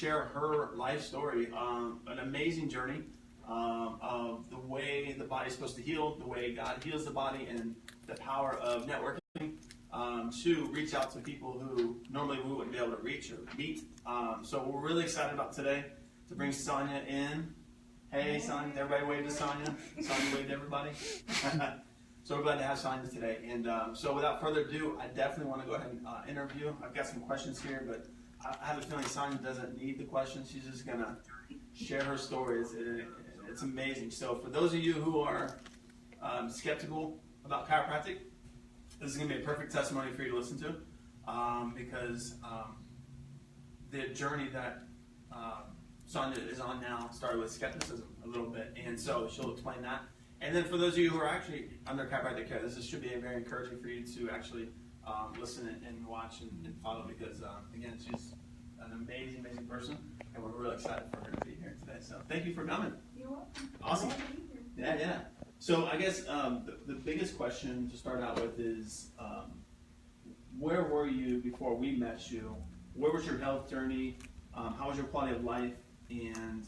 share her life story, an amazing journey of the way the body's supposed to heal, the way God heals the body, and the power of networking to reach out to people who normally we wouldn't be able to reach or meet. So we're really excited about today to bring Sonia in. Hey, Sonia. Everybody wave to Sonia. Sonia wave to everybody. So we're glad to have Sonia today. And so without further ado, I definitely want to go ahead and interview. I've got some questions here, but I have a feeling Sonia doesn't need the questions. She's just going to share her story. It's amazing. So for those of you who are skeptical about chiropractic, this is going to be a perfect testimony for you to listen to because the journey that Sonia is on now started with skepticism a little bit, and so she'll explain that. And then for those of you who are actually under chiropractic care, this should be very encouraging for you to actually listen and watch and follow because, again, she's an amazing person, and we're really excited for her to be here today. So thank you for coming. You're welcome. Awesome. Yeah. So I guess the biggest question to start out with is, where were you before we met you? Where was your health journey? How was your quality of life? And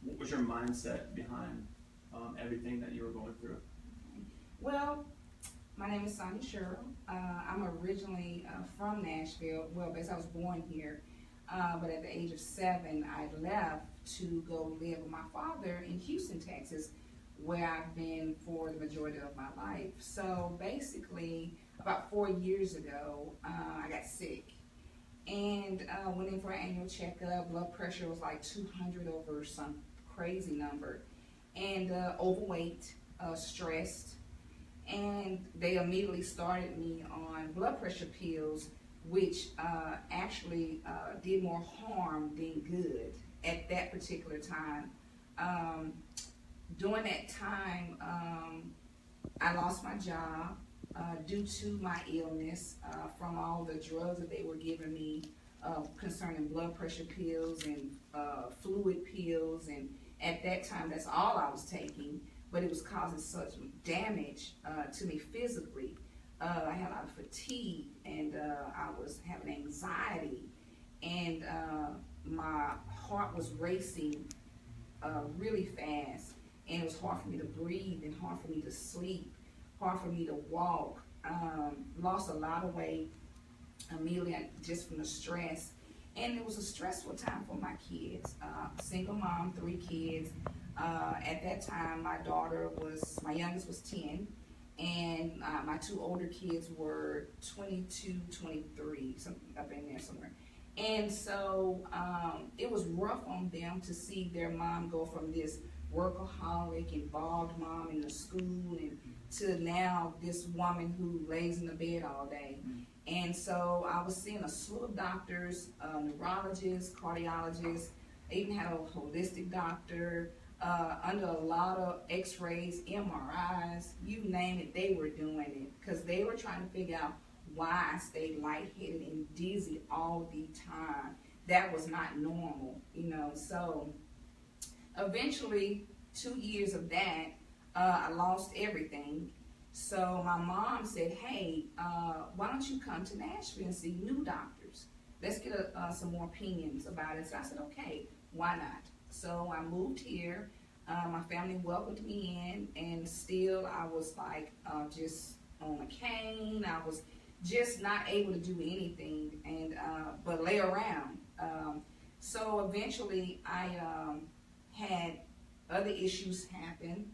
what was your mindset behind everything that you were going through? Well, my name is Sonia Sherrill. I'm originally from Nashville. Well, basically I was born here, but at the age of 7, I left to go live with my father in Houston, Texas, where I've been for the majority of my life. So basically, about 4 years ago, I got sick. And went in for an annual checkup. Blood pressure was like 200 over some crazy number. And overweight, stressed. And they immediately started me on blood pressure pills, which actually did more harm than good at that particular time. During that time, I lost my job. Due to my illness from all the drugs that they were giving me concerning blood pressure pills and fluid pills, and at that time that's all I was taking, but it was causing such damage to me physically. I had a lot of fatigue, and I was having anxiety, and my heart was racing really fast, and it was hard for me to breathe and hard for me to sleep, hard for me to walk. Lost a lot of weight immediately just from the stress. And it was a stressful time for my kids. Single mom, 3 kids. At that time, my youngest was 10, and my 2 older kids were 22, 23, something up in there somewhere. And so it was rough on them to see their mom go from this workaholic, involved mom in the school, and to now this woman who lays in the bed all day. And so I was seeing a slew of doctors, neurologists, cardiologists. I even had a holistic doctor, under a lot of x-rays, MRIs, you name it, they were doing it because they were trying to figure out why I stayed lightheaded and dizzy all the time. That was not normal, So eventually, 2 years of that, I lost everything. So my mom said, hey, why don't you come to Nashville and see new doctors? Let's get some more opinions about it. So I said, okay, why not? So I moved here. My family welcomed me in, and still I was like just on a cane. I was just not able to do anything and but lay around. So eventually I had other issues happen,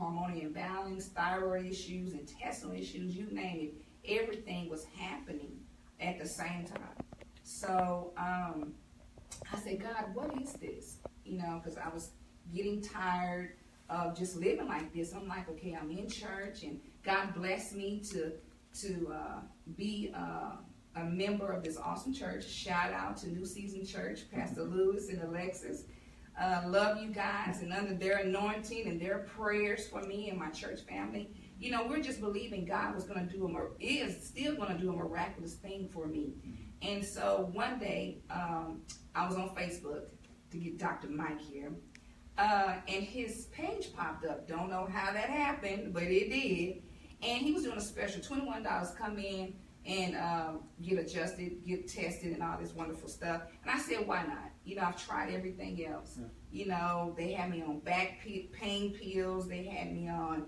hormonal imbalance, thyroid issues, intestinal issues, you name it. Everything was happening at the same time. So I said, God, what is this? Because I was getting tired of just living like this. I'm like, okay, I'm in church, and God blessed me to be a member of this awesome church. Shout out to New Season Church, Pastor Lewis and Alexis. Love you guys, and under their anointing and their prayers for me and my church family, we're just believing God was going to do is still going to do a miraculous thing for me. And so one day, I was on Facebook to get Dr. Mike here, and his page popped up. Don't know how that happened, but it did. And he was doing a special, $21, come in, and get adjusted, get tested, and all this wonderful stuff. And I said, why not? You know, I've tried everything else. Yeah. You know, they had me on back pain pills. They had me on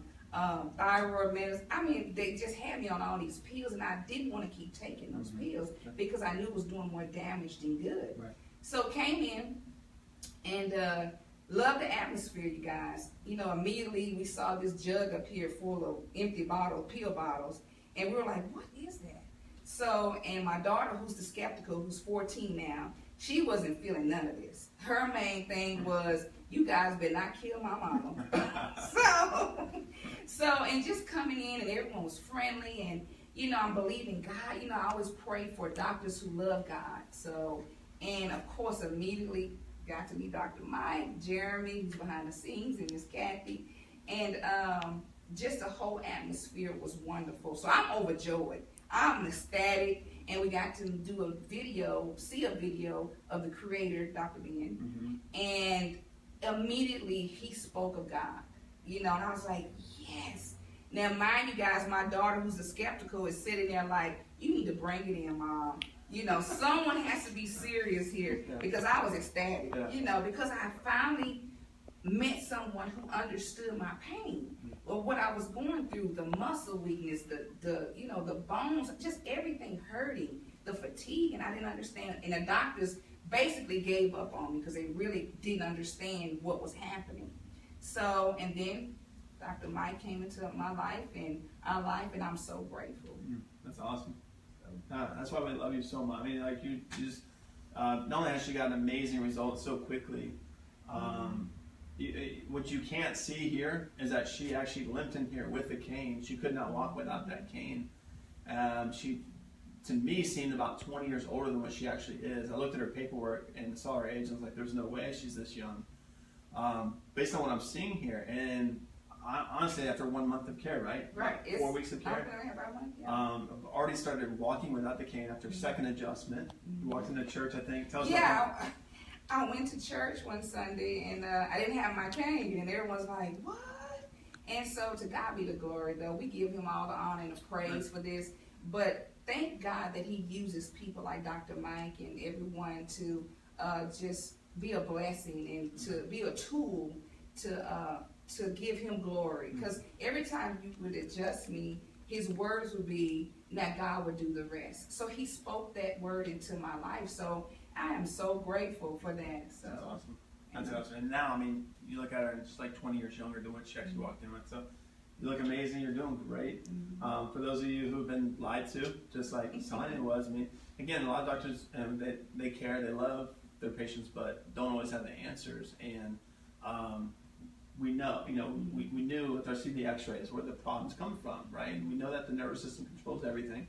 thyroid medicine. I mean, they just had me on all these pills, and I didn't want to keep taking those pills because I knew it was doing more damage than good. Right. So came in and loved the atmosphere, you guys. You know, immediately we saw this jug up here full of empty pill bottles, and we were like, what is that? So, and my daughter, who's the skeptical, who's 14 now, she wasn't feeling none of this. Her main thing was, you guys better not kill my mama. So, and just coming in, and everyone was friendly, and, you know, I'm believing God. You know, I always pray for doctors who love God. So, and of course, immediately got to meet Dr. Mike, Jeremy, who's behind the scenes, and Miss Kathy, and just the whole atmosphere was wonderful. So I'm overjoyed. I'm ecstatic, and we got to do see a video of the creator, Dr. Ben, and immediately he spoke of God, you know, and I was like, yes. Now, mind you guys, my daughter, who's a skeptical, is sitting there like, you need to bring it in, Mom. You know, someone has to be serious here, because I was ecstatic, you know, because I finally met someone who understood my pain, or what I was going through, the muscle weakness, the you know, the bones, just everything hurting, the fatigue, and I didn't understand. And the doctors basically gave up on me because they really didn't understand what was happening. So, and then Dr. Mike came into my life and our life, and I'm so grateful. That's awesome. That's why we love you so much. I mean, like, you just, not only has she got an amazing result so quickly, what you can't see here is that she actually limped in here with a cane. She could not walk without that cane. She, to me, seemed about 20 years older than what she actually is. I looked at her paperwork and saw her age, and I was like, there's no way she's this young. Based on what I'm seeing here, and honestly, after 1 month of care, right? Right. 4 weeks of care. I've already started walking without the cane after second adjustment. You walked into church, I think. Tell us about that. I went to church one Sunday, and I didn't have my cane, and everyone's like, what? And so to God be the glory, though. We give him all the honor and the praise for this. But thank God that he uses people like Dr. Mike and everyone to just be a blessing and to be a tool to give him glory. Because every time you would adjust me, his words would be that God would do the rest. So he spoke that word into my life. So I am so grateful for that. So that's awesome. That's awesome. And now, I mean, you look at her, and she's like 20 years younger than what she actually walked in with. So you look amazing. You're doing great. For those of you who've been lied to, just like Sonia was, I mean, again, a lot of doctors, they care, they love their patients, but don't always have the answers. And we know, we knew with our CT X-rays where the problems come from, right? And we know that the nervous system controls everything,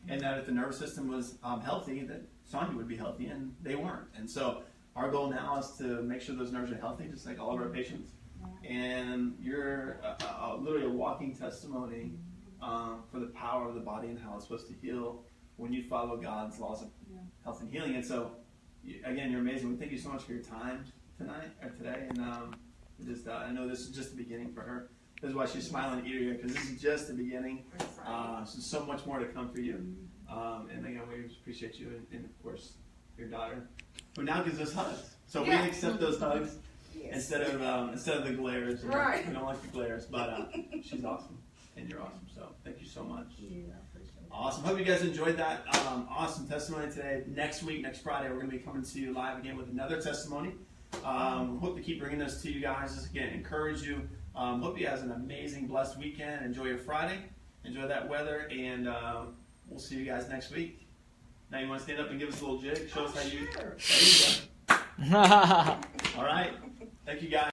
and that if the nervous system was healthy, that Sonia would be healthy, and they weren't. And so our goal now is to make sure those nerves are healthy, just like all of our patients. And you're literally a walking testimony for the power of the body and how it's supposed to heal when you follow God's laws of health and healing. And so, again, you're amazing. We thank you so much for your time today. And I know this is just the beginning for her. This is why she's smiling at you here, because this is just the beginning. So much more to come for you. And again, we appreciate you, and of course, your daughter, who now gives us hugs. So we accept those hugs instead of the glares. Right. We don't like the glares, but she's awesome, and you're awesome. So thank you so much. yeah, I appreciate it. Awesome. Hope you guys enjoyed that awesome testimony today. Next Friday, we're going to be coming to you live again with another testimony. Hope to keep bringing this to you guys. Just again, encourage you. Hope you guys have an amazing, blessed weekend. Enjoy your Friday. Enjoy that weather, and we'll see you guys next week. Now you want to stand up and give us a little jig? Show us how you. There you go. All right. Thank you, guys.